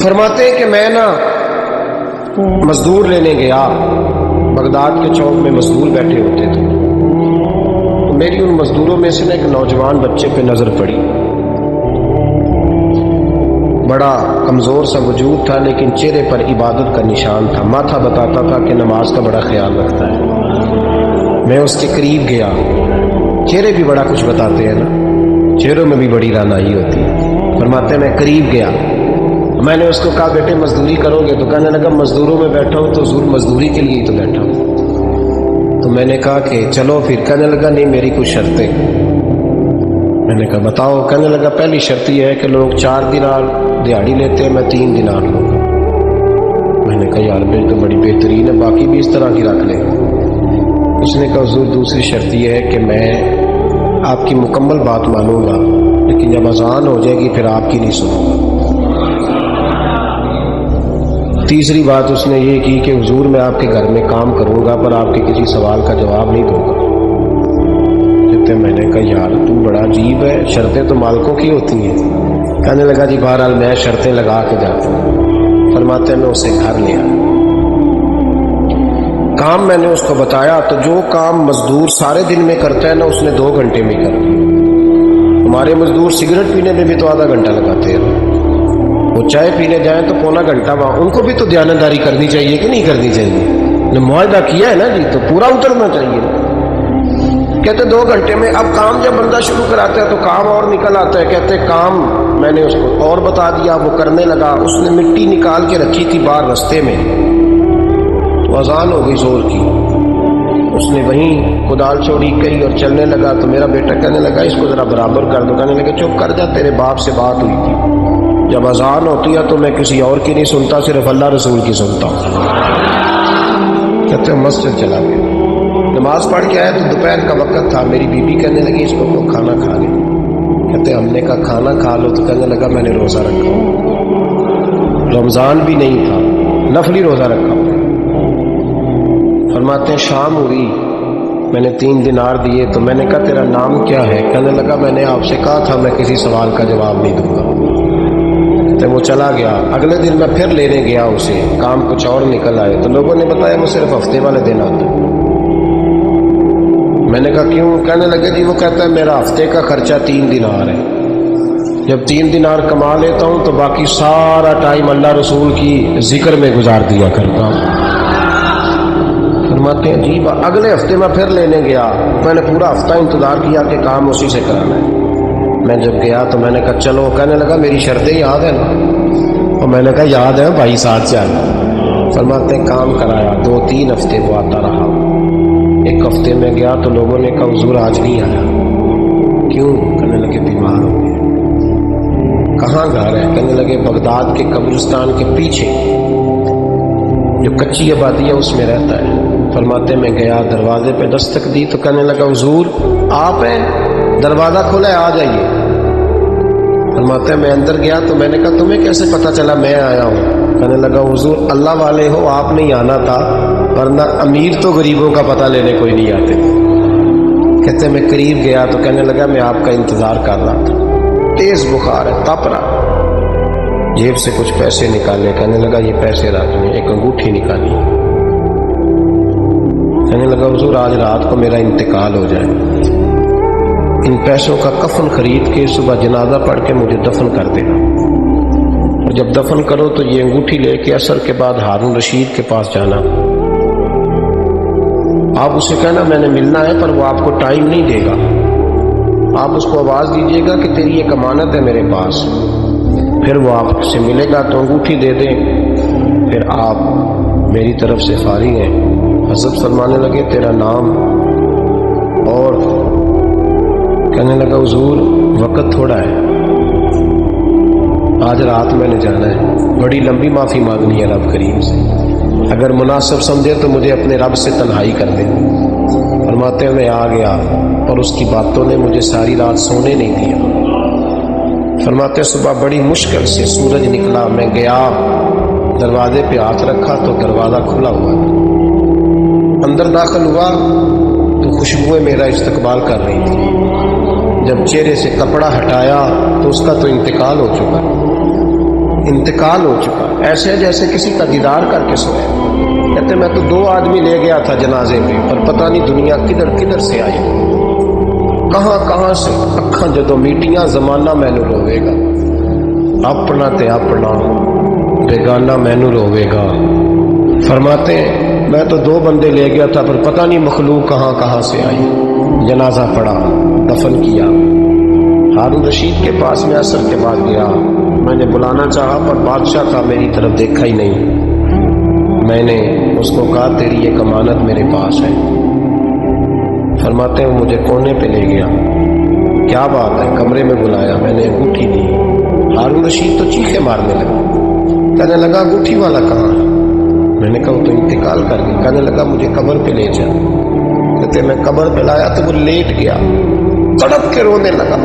فرماتے ہیں کہ میں نا مزدور لینے گیا، بغداد کے چوک میں مزدور بیٹھے ہوتے تھے، تو میری ان مزدوروں میں سے ایک نوجوان بچے پہ نظر پڑی۔ بڑا کمزور سا وجود تھا لیکن چہرے پر عبادت کا نشان تھا، ماتھا بتاتا تھا کہ نماز کا بڑا خیال رکھتا ہے۔ میں اس کے قریب گیا، چہرے بھی بڑا کچھ بتاتے ہیں نا، چہروں میں بھی بڑی رانائی ہوتی ہے۔ فرماتے ہیں میں قریب گیا، میں نے اس کو کہا بیٹے مزدوری کرو گے؟ تو کہنے لگا مزدوروں میں بیٹھا ہوں تو حضور مزدوری کے لیے ہی تو بیٹھا ہوں۔ تو میں نے کہا کہ چلو پھر، کہنے لگا نہیں میری کچھ شرطیں۔ میں نے کہا بتاؤ؟ کہنے لگا پہلی شرط یہ ہے کہ لوگ 4 دینار دیہاڑی لیتے ہیں، میں 3 دینار لوں گا۔ میں نے کہا یار میری تو بڑی بہترین ہے، باقی بھی اس طرح کی رکھ لیں۔ اس نے کہا حضور دوسری شرط یہ ہے کہ میں آپ کی مکمل بات مانوں گا لیکن جب اذان ہو جائے گی پھر آپ کی نہیں سنوں گا۔ تیسری بات اس نے یہ کی کہ حضور میں آپ کے گھر میں کام کروں گا پر آپ کے کسی سوال کا جواب نہیں دوں گا۔ کہتے میں نے کہا یار تو بڑا عجیب ہے، شرطیں تو مالکوں کی ہوتی ہیں۔ کہنے لگا جی بہرحال میں شرطیں لگا کے جاتا ہوں۔ فرماتے ہیں میں اسے گھر لیا، کام میں نے اس کو بتایا تو جو کام مزدور سارے دن میں کرتا ہے نا اس نے 2 گھنٹے میں کر دیا۔ ہمارے مزدور سگریٹ پینے میں بھی تو آدھا گھنٹہ لگاتے ہیں، وہ چائے پینے جائیں تو پونا گھنٹہ وہاں۔ ان کو بھی تو دیانتداری کرنی چاہیے کہ نہیں کرنی چاہیے؟ معاہدہ کیا ہے نا جی تو پورا اترنا چاہیے۔ کہتے 2 گھنٹے میں۔ اب کام جب بندہ شروع کراتا ہے تو کام اور نکل آتا ہے۔ کہتے کام میں نے اس کو اور بتا دیا، وہ کرنے لگا۔ اس نے مٹی نکال کے رکھی تھی باہر رستے میں، تو اذان ہو گئی زور کی، اس نے وہیں کدال چھوڑی کہی اور چلنے لگا۔ تو میرا بیٹا کہنے لگا اس کو ذرا برابر کر دو۔ کہنے لگا چپ کر جا، تیرے باپ سے بات ہوئی تھی، جب اذان ہوتی ہے تو میں کسی اور کی نہیں سنتا، صرف اللہ رسول کی سنتا ہوں۔ کہتے ہیں مسجد چلا گیا، نماز پڑھ کے آیا تو دوپہر کا وقت تھا۔ میری بیوی کہنے لگی اس کو کھانا کھا لے۔ کہتے ہم نے کہا کھانا کھا لو، تو کہنے لگا میں نے روزہ رکھا، رمضان بھی نہیں تھا، نفلی روزہ رکھا۔ فرماتے ہیں شام ہوئی، میں نے 3 دینار دیے تو میں نے کہا تیرا نام کیا ہے؟ کہنے لگا میں نے آپ سے کہا تھا میں کسی سوال کا جواب نہیں دوں گا۔ تو وہ چلا گیا۔ اگلے دن میں پھر لینے گیا اسے، کام کچھ اور نکل آئے تو لوگوں نے بتایا وہ صرف ہفتے والے دن آتا ہے۔ میں نے کہا کیوں؟ کہنے لگے جی وہ کہتا ہے میرا ہفتے کا خرچہ 3 دینار ہے، جب 3 دینار کما لیتا ہوں تو باقی سارا ٹائم اللہ رسول کی ذکر میں گزار دیا کرتا ہوں۔ فرماتے ہیں عجیب۔ اگلے ہفتے میں پھر لینے گیا، میں نے پورا ہفتہ انتظار کیا کہ کام اسی سے کرانا ہے۔ میں جب گیا تو میں نے کہا چلو، کہنے لگا میری شرطیں یاد ہیں نا؟ اور میں نے کہا یاد ہے بھائی، ساتھ چل۔ فرماتے ہیں کام کرایا، 2-3 ہفتے وہ آتا رہا۔ ایک ہفتے میں گیا تو لوگوں نے کہا حضور آج نہیں آیا، کیوں؟ کہنے لگے بیمار ہو گئے۔ کہاں گھر ہے؟ کہنے لگے بغداد کے قبرستان کے پیچھے جو کچی آبادی ہے اس میں رہتا ہے۔ فرماتے میں گیا، دروازے پہ دستک دی تو کہنے لگا حضور آپ ہیں؟ دروازہ کھولا ہے، آ جائیے۔ فرماتے میں اندر گیا تو میں نے کہا تمہیں کیسے پتا چلا میں آیا ہوں؟ کہنے لگا حضور اللہ والے ہو، آپ نہیں آنا تھا، ورنہ امیر تو غریبوں کا پتہ لینے کوئی نہیں آتے۔ کہتے میں قریب گیا تو کہنے لگا میں آپ کا انتظار کر رہا تھا، تیز بخار ہے، تپ رہا۔ جیب سے کچھ پیسے نکالے، کہنے لگا یہ پیسے رکھ لیں۔ ایک انگوٹھی نکالی، کہنے لگا حضور آج رات کو میرا انتقال ہو جائے، ان پیسوں کا کفن خرید کے صبح جنازہ پڑھ کے مجھے دفن کر دینا، اور جب دفن کرو تو یہ انگوٹھی لے کے عصر کے بعد ہارون رشید کے پاس جانا، آپ اسے کہنا میں نے ملنا ہے پر وہ آپ کو ٹائم نہیں دے گا، آپ اس کو آواز دیجیے گا کہ تیری ایک امانت ہے میرے پاس، پھر وہ آپ سے ملے گا تو انگوٹھی دے دیں، پھر آپ میری طرف سے فارغ ہیں۔ حضرت فرمانے لگے تیرا نام؟ اور کہنے لگا حضور وقت تھوڑا ہے، آج رات میں نے جانا ہے، بڑی لمبی معافی مانگنی ہے رب کریم سے، اگر مناسب سمجھے تو مجھے اپنے رب سے تنہائی کر دیں۔ فرماتے ہیں میں آ گیا اور اس کی باتوں نے مجھے ساری رات سونے نہیں دیا۔ فرماتے صبح بڑی مشکل سے سورج نکلا، میں گیا دروازے پہ ہاتھ رکھا تو دروازہ کھلا ہوا تھا، اندر داخل ہوا تو خوشبوئیں میرا استقبال کر رہی تھی، جب چہرے سے کپڑا ہٹایا تو اس کا تو انتقال ہو چکا، انتقال ہو چکا، ایسے جیسے کسی کا دیدار کر کے سویا۔ کہتے میں تو 2 آدمی لے گیا تھا جنازے پہ، پر پتہ نہیں دنیا کدھر کدھر سے آئی، کہاں کہاں سے اکھاں جدوں میٹیاں زمانہ مینوں روے گا، اپنا تے اپنا بیگانہ مینوں روے گا۔ فرماتے ہیں میں تو 2 بندے لے گیا تھا، پر پتہ نہیں مخلوق کہاں کہاں سے آئی۔ جنازہ پڑا، دفن کیا۔ ہارون رشید کے پاس میں عصر کے بعد گیا، میں نے بلانا چاہا پر بادشاہ کا میری طرف دیکھا ہی نہیں۔ میں نے اس کو کہا تیری ایک امانت میرے پاس ہے۔ فرماتے ہیں مجھے کونے پہ لے گیا، کیا بات ہے، کمرے میں بلایا، میں نے انگوٹھی دی۔ ہارون رشید تو چیخے مارنے لگا، کہنے لگا انگوٹھی والا کہاں ہے؟ میں نے کہا وہ تو انتقال کر گیا۔ کہنے لگا مجھے قبر پہ لے جا۔ کہتے میں قبر پہ لایا تو وہ لیٹ گیا، تڑپ کے رونے لگا۔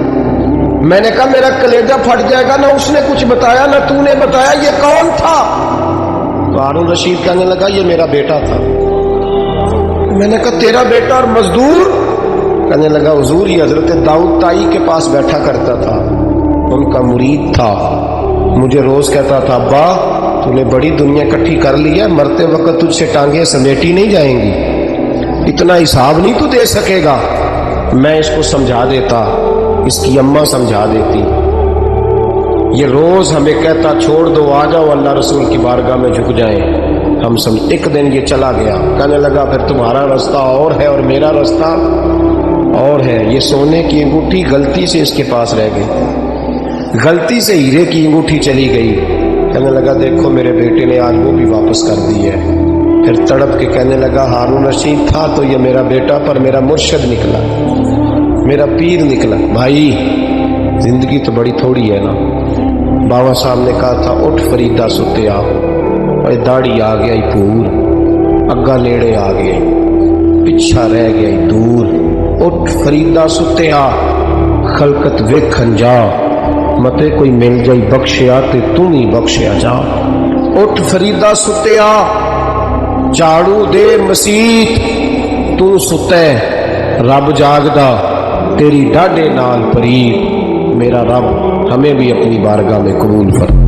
میں نے کہا میرا کلیجہ پھٹ جائے گا، نہ اس نے کچھ بتایا نہ تو نے بتایا، یہ کون تھا؟ تو ہارون رشید کہنے لگا یہ میرا بیٹا تھا۔ میں نے کہا تیرا بیٹا اور مزدور؟ کہنے لگا حضور یہ حضرت داؤد تائی کے پاس بیٹھا کرتا تھا، ان کا مرید تھا، مجھے روز کہتا تھا ابا تو نے بڑی دنیا اکٹھی کر لی ہے، مرتے وقت تجھ سے ٹانگیں سمیٹی نہیں جائیں گی، اتنا حساب نہیں تو دے سکے گا۔ میں اس کو سمجھا دیتا، اس کی اماں سمجھا دیتی۔ یہ روز ہمیں کہتا چھوڑ دو آ جاؤ اللہ رسول کی بارگاہ میں جھک جائیں، ہم ایک دن یہ چلا گیا۔ کہنے لگا پھر تمہارا راستہ اور ہے اور میرا راستہ اور ہے۔ یہ سونے کی انگوٹھی غلطی سے اس کے پاس رہ گئی، غلطی سے ہیرے کی انگوٹھی چلی گئی۔ کہنے لگا دیکھو میرے بیٹے نے آج وہ بھی واپس کر دی ہے۔ پھر تڑپ کے کہنے لگا ہارون رشید تھا تو یہ میرا بیٹا، پر میرا مرشد نکلا، میرا پیر نکلا۔ بھائی زندگی تو بڑی تھوڑی ہے نا۔ بابا صاحب نے کہا تھا اٹھ فریدہ ستیا، اور داڑھی آ گیا پور، اگا نیڑے آ گیا، پچھا رہ گیا دور۔ اٹھ فریدہ ستیا، خلقت ویکھن جا، متے کوئی مل جائی بخشیا تے تم ہی بخشیا جا۔ اٹھ فریدہ ستیا، جھاڑو دے مسیت، تو ستے رب جاگدا، تیری ڈاڈے نال پرید۔ میرا رب ہمیں بھی اپنی بارگاہ میں قبول فرما۔